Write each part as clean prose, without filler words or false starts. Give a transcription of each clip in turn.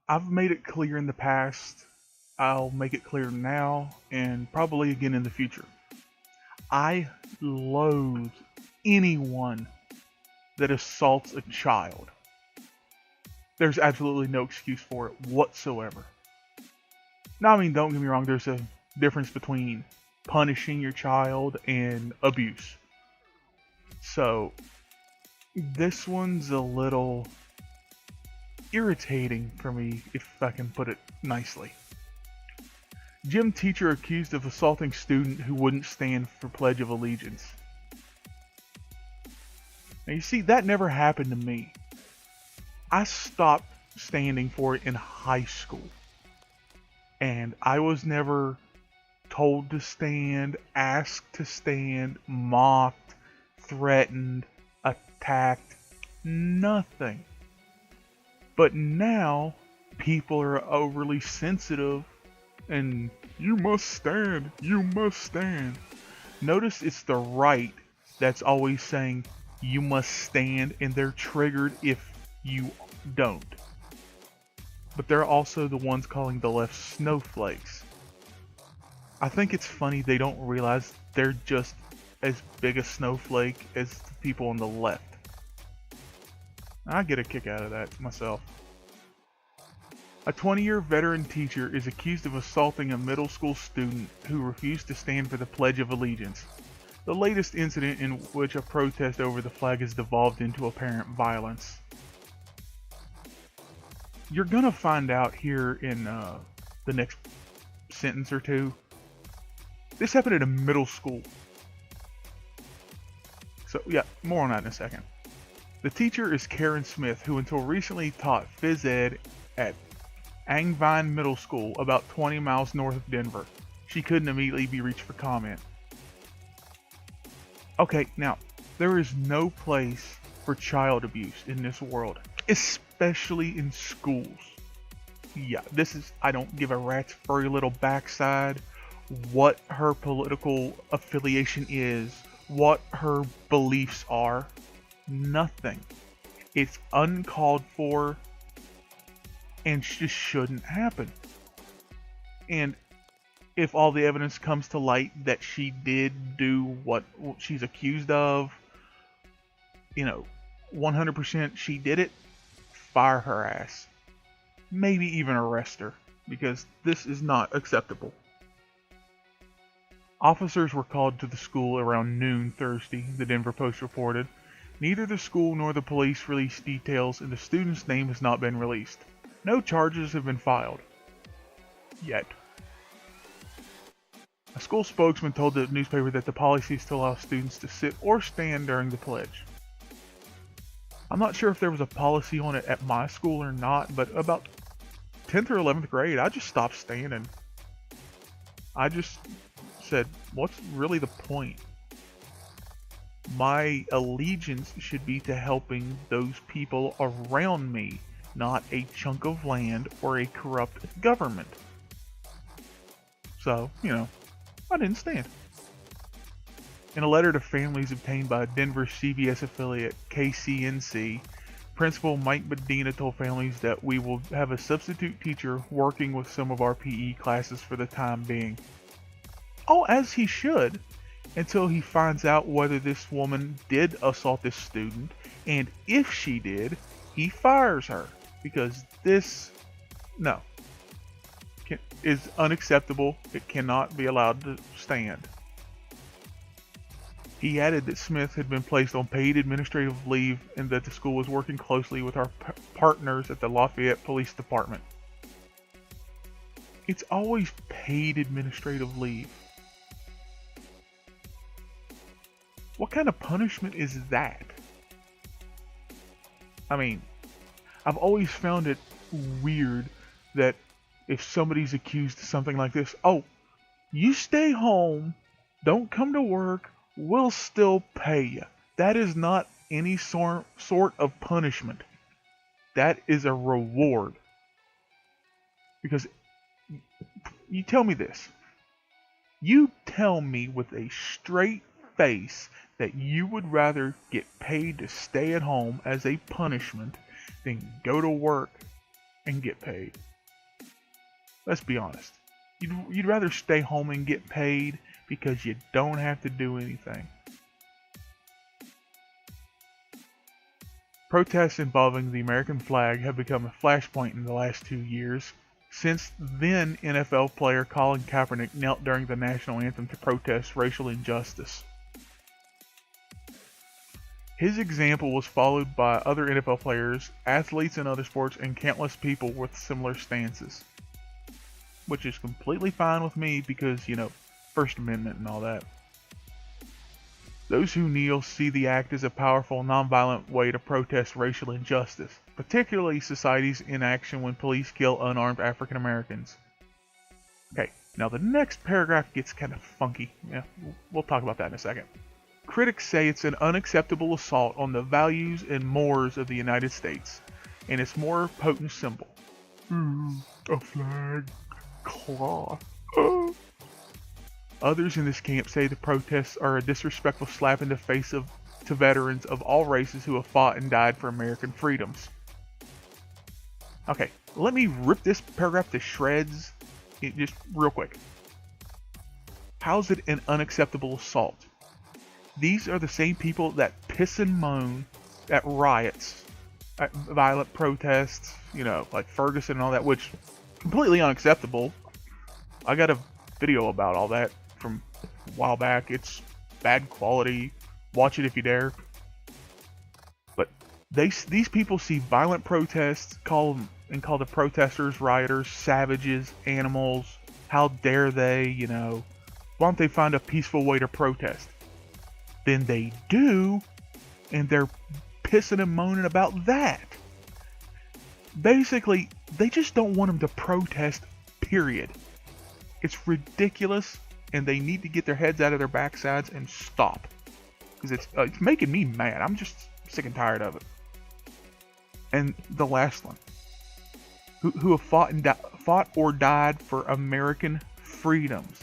I've made it clear in the past, I'll make it clear now, and probably again in the future. I loathe anyone that assaults a child. There's absolutely no excuse for it whatsoever. Now, I mean, don't get me wrong, there's a difference between punishing your child and abuse. So, this one's a little irritating for me, if I can put it nicely. Gym teacher accused of assaulting student who wouldn't stand for Pledge of Allegiance. Now, you see, that never happened to me. I stopped standing for it in high school. And I was never told to stand, asked to stand, mocked, threatened, attacked, nothing. But now people are overly sensitive and you must stand, you must stand. Notice it's the right that's always saying you must stand and they're triggered if you don't. But they're also the ones calling the left snowflakes. I think it's funny they don't realize they're just as big a snowflake as the people on the left. I get a kick out of that myself. A 20-year veteran teacher is accused of assaulting a middle school student who refused to stand for the Pledge of Allegiance, the latest incident in which a protest over the flag has devolved into apparent violence. You're gonna find out here in the next sentence or two. This happened at a middle school. So yeah, more on that in a second. The teacher is Karen Smith, who until recently taught phys ed at Angvine Middle School, about 20 miles north of Denver. She couldn't immediately be reached for comment. Okay, now, there is no place for child abuse in this world, especially in schools. Yeah, this is, I don't give a rat's furry little backside what her political affiliation is, what her beliefs are. Nothing. It's uncalled for and just shouldn't happen. And if all the evidence comes to light that she did do what she's accused of, 100% she did it, fire her ass. Maybe even arrest her, because this is not acceptable. Officers were called to the school around noon Thursday, the Denver Post reported. Neither the school nor the police released details, and the student's name has not been released. No charges have been filed. Yet. A school spokesman told the newspaper that the policy is to allow students to sit or stand during the pledge. I'm not sure if there was a policy on it at my school or not, but about 10th or 11th grade, I just stopped standing. I just said, what's really the point? My allegiance should be to helping those people around me, not a chunk of land or a corrupt government. So, I didn't stand. In a letter to families obtained by Denver CBS affiliate KCNC, Principal Mike Medina told families that we will have a substitute teacher working with some of our PE classes for the time being. Oh, as he should, until he finds out whether this woman did assault this student, and if she did, he fires her. Because this, no, is unacceptable. It cannot be allowed to stand. He added that Smith had been placed on paid administrative leave and that the school was working closely with our partners at the Lafayette Police Department. It's always paid administrative leave. What kind of punishment is that? I mean, I've always found it weird that if somebody's accused of something like this, oh, you stay home, don't come to work, we'll still pay you. That is not any sort of punishment. That is a reward. Because you tell me this. You tell me with a straight face that you would rather get paid to stay at home as a punishment than go to work and get paid. Let's be honest. You'd rather stay home and get paid because you don't have to do anything. Protests involving the American flag have become a flashpoint in the last 2 years. Since then, NFL player Colin Kaepernick knelt during the national anthem to protest racial injustice. His example was followed by other NFL players, athletes in other sports, and countless people with similar stances. Which is completely fine with me because, First Amendment and all that. Those who kneel see the act as a powerful, nonviolent way to protest racial injustice, particularly society's inaction when police kill unarmed African Americans. Okay, now the next paragraph gets kind of funky. Yeah, we'll talk about that in a second. Critics say it's an unacceptable assault on the values and mores of the United States, and its more potent symbol. A flag. Cloth. Others in this camp say the protests are a disrespectful slap in the face to veterans of all races who have fought and died for American freedoms. Okay, let me rip this paragraph to shreds, just real quick. How's it an unacceptable assault? These are the same people that piss and moan at riots, at violent protests, like Ferguson and all that, which completely unacceptable. I got a video about all that from a while back. It's bad quality. Watch it if you dare. But these people see violent protests, call the protesters, rioters, savages, animals. How dare they, Why don't they find a peaceful way to protest? Then they do, and they're pissing and moaning about that. Basically, they just don't want them to protest, period. It's ridiculous, and they need to get their heads out of their backsides and stop. Because it's making me mad. I'm just sick and tired of it. And the last one. Who have fought or died for American freedoms.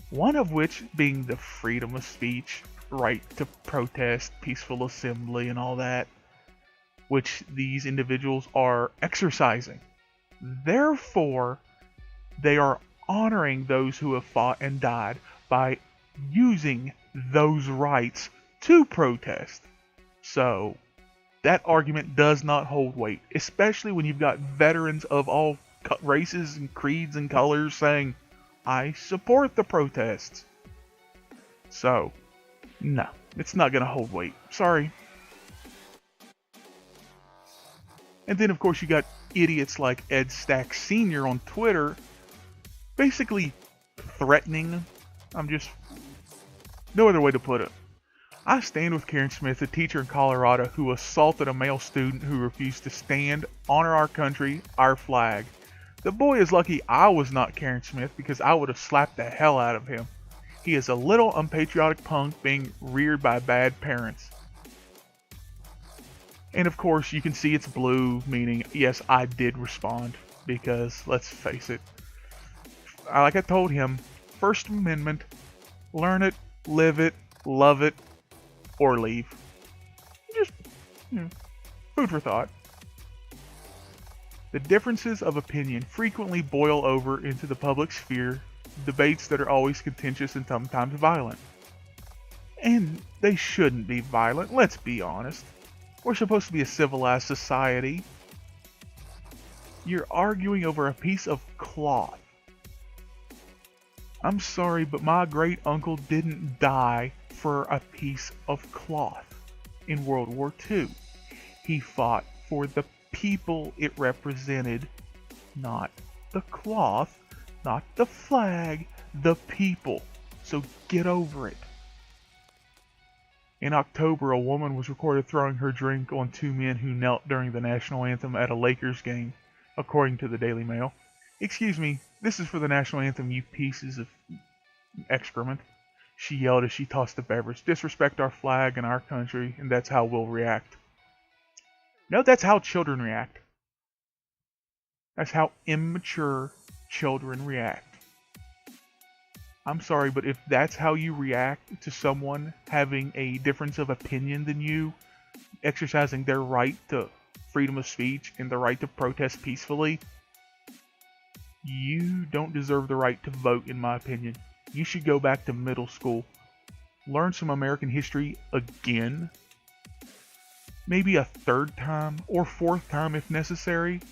One of which being the freedom of speech, right to protest, peaceful assembly, and all that. Which these individuals are exercising. Therefore, they are honoring those who have fought and died by using those rights to protest. So, that argument does not hold weight, especially when you've got veterans of all races and creeds and colors saying, I support the protests. So, no, it's not going to hold weight. Sorry. And then, of course, you got idiots like Ed Stack Sr. on Twitter basically threatening. No other way to put it. I stand with Karen Smith, a teacher in Colorado who assaulted a male student who refused to stand, honor our country, our flag. The boy is lucky I was not Karen Smith because I would have slapped the hell out of him. He is a little unpatriotic punk being reared by bad parents. And of course, you can see it's blue, meaning, yes, I did respond. Because, let's face it, like I told him, First Amendment, learn it, live it, love it, or leave. Just, food for thought. The differences of opinion frequently boil over into the public sphere, debates that are always contentious and sometimes violent. And they shouldn't be violent, let's be honest. We're supposed to be a civilized society. You're arguing over a piece of cloth. I'm sorry, but my great uncle didn't die for a piece of cloth in World War II. He fought for the people it represented, not the cloth, not the flag, the people. So get over it. In October, a woman was recorded throwing her drink on two men who knelt during the national anthem at a Lakers game, according to the Daily Mail. Excuse me, this is for the national anthem, you pieces of excrement. She yelled as she tossed the beverage. Disrespect our flag and our country, and that's how we'll react. No, that's how children react. That's how immature children react. I'm sorry, but if that's how you react to someone having a difference of opinion than you, exercising their right to freedom of speech and the right to protest peacefully, you don't deserve the right to vote, in my opinion. You should go back to middle school, learn some American history again, maybe a third time or fourth time if necessary,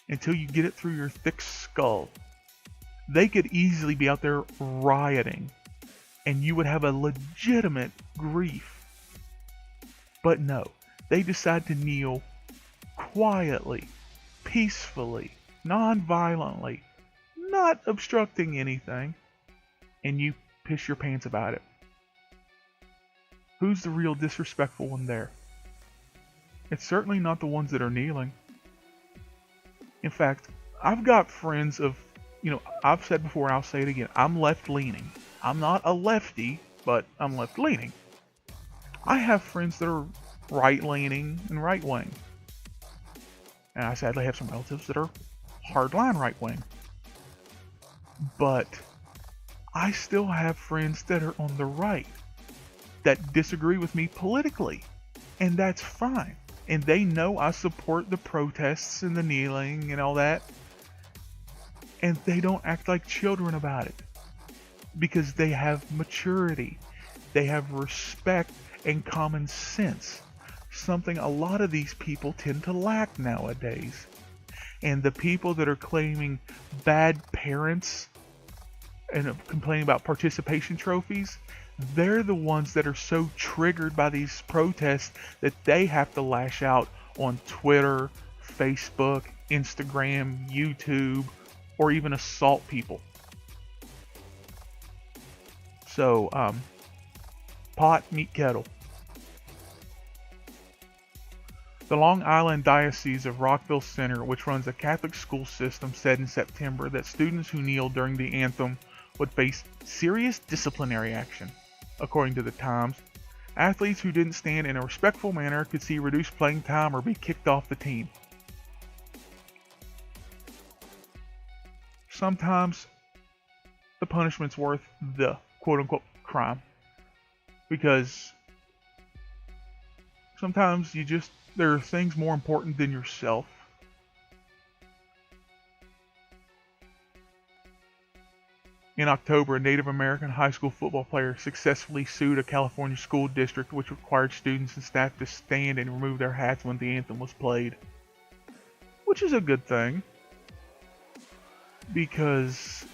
until you get it through your thick skull. They could easily be out there rioting, and you would have a legitimate grief. But no, they decide to kneel quietly, peacefully, non-violently, not obstructing anything, and you piss your pants about it. Who's the real disrespectful one there? It's certainly not the ones that are kneeling. In fact, I've got friends of, I've said before, I'll say it again, I'm left-leaning. I'm not a lefty, but I'm left-leaning. I have friends that are right-leaning and right-wing. And I sadly have some relatives that are hardline right-wing. But I still have friends that are on the right that disagree with me politically. And that's fine. And they know I support the protests and the kneeling and all that. And they don't act like children about it. Because they have maturity. They have respect and common sense. Something a lot of these people tend to lack nowadays. And the people that are claiming bad parents and complaining about participation trophies, they're the ones that are so triggered by these protests that they have to lash out on Twitter, Facebook, Instagram, YouTube, or even assault people. So, pot, meet kettle. The Long Island Diocese of Rockville Center, which runs a Catholic school system, said in September that students who kneeled during the anthem would face serious disciplinary action. According to the Times, athletes who didn't stand in a respectful manner could see reduced playing time or be kicked off the team. Sometimes the punishment's worth the quote-unquote crime. Because sometimes there are things more important than yourself. In October, a Native American high school football player successfully sued a California school district which required students and staff to stand and remove their hats when the anthem was played. Which is a good thing. Because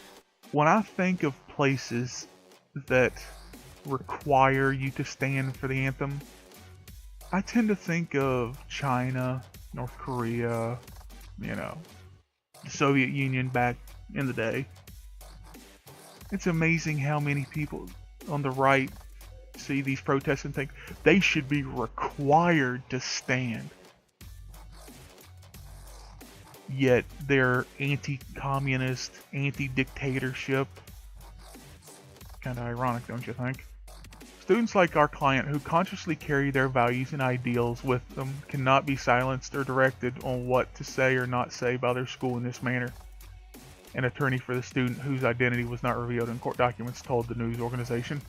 when I think of places that require you to stand for the anthem, I tend to think of China, North Korea, the Soviet Union back in the day. It's amazing how many people on the right see these protests and think they should be required to stand. Yet they're anti-communist, anti-dictatorship. Kind of ironic, don't you think? Students like our client who consciously carry their values and ideals with them cannot be silenced or directed on what to say or not say by their school in this manner. An attorney for the student, whose identity was not revealed in court documents, told the news organization.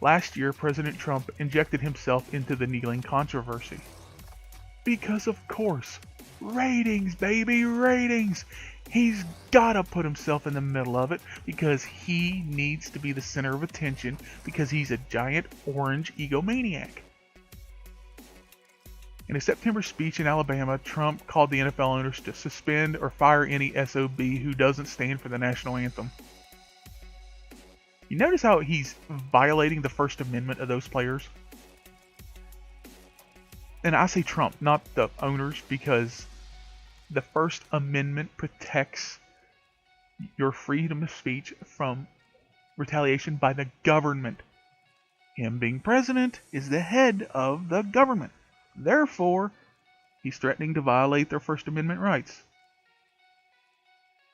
Last year, President Trump injected himself into the kneeling controversy. Because of course, ratings, baby, ratings! He's gotta put himself in the middle of it because he needs to be the center of attention because he's a giant orange egomaniac. In a September speech in Alabama, Trump called the NFL owners to suspend or fire any SOB who doesn't stand for the national anthem. You notice how he's violating the First Amendment of those players? And I say Trump, not the owners, because the First Amendment protects your freedom of speech from retaliation by the government. Him being president is the head of the government. Therefore, he's threatening to violate their First Amendment rights.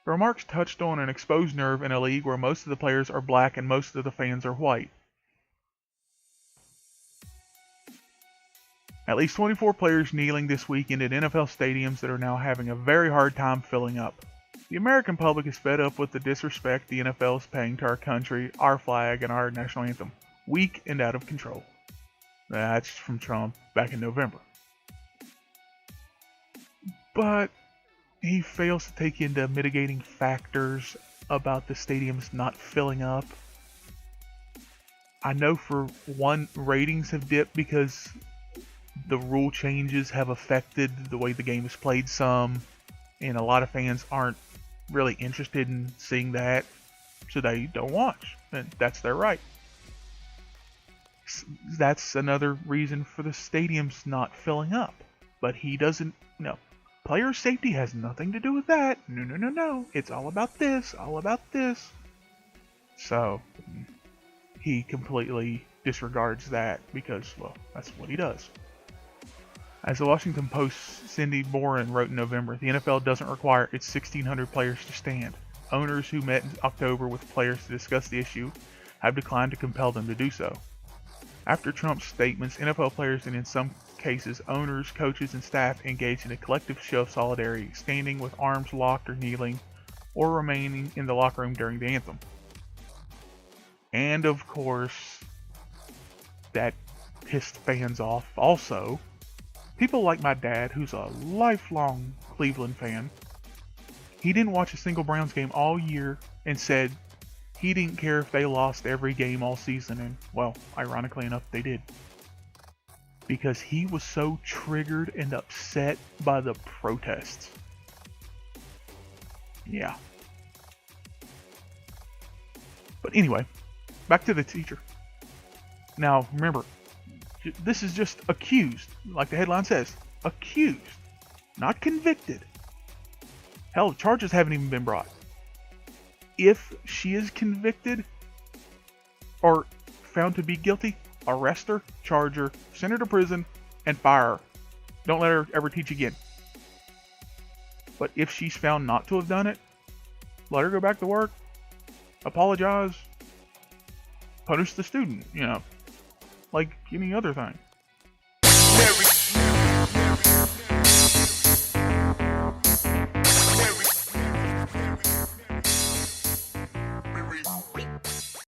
The remarks touched on an exposed nerve in a league where most of the players are black and most of the fans are white. At least 24 players kneeling this weekend at NFL stadiums that are now having a very hard time filling up. The American public is fed up with the disrespect the NFL is paying to our country, our flag, and our national anthem. Weak and out of control. That's from Trump back in November. but he fails to take into mitigating factors about the stadiums not filling up. I know for one, ratings have dipped because the rule changes have affected the way the game is played some, and a lot of fans aren't really interested in seeing that, so they don't watch, and that's their right. That's another reason for the stadiums not filling up. But he doesn't, no. Player safety has nothing to do with that. No, no, no, no. It's all about this, all about this. So, he completely disregards that because, well, that's what he does. As the Washington Post's Cindy Boren wrote in November, the NFL doesn't require its 1,600 players to stand. Owners who met in October with players to discuss the issue have declined to compel them to do so. After Trump's statements, NFL players and in some cases owners, coaches, and staff engaged in a collective show of solidarity, standing with arms locked or kneeling, or remaining in the locker room during the anthem. And of course, that pissed fans off also. People like my dad, who's a lifelong Cleveland fan, he didn't watch a single Browns game all year and said he didn't care if they lost every game all season, and, well, ironically enough, they did. Because he was so triggered and upset by the protests. Yeah. But anyway, back to the teacher. Now, remember, this is just accused, like the headline says. Accused, not convicted. Hell, charges haven't even been brought. If she is convicted or found to be guilty, arrest her, charge her, send her to prison, and fire her. Don't let her ever teach again. But if she's found not to have done it, let her go back to work, apologize, punish the student, like any other thing.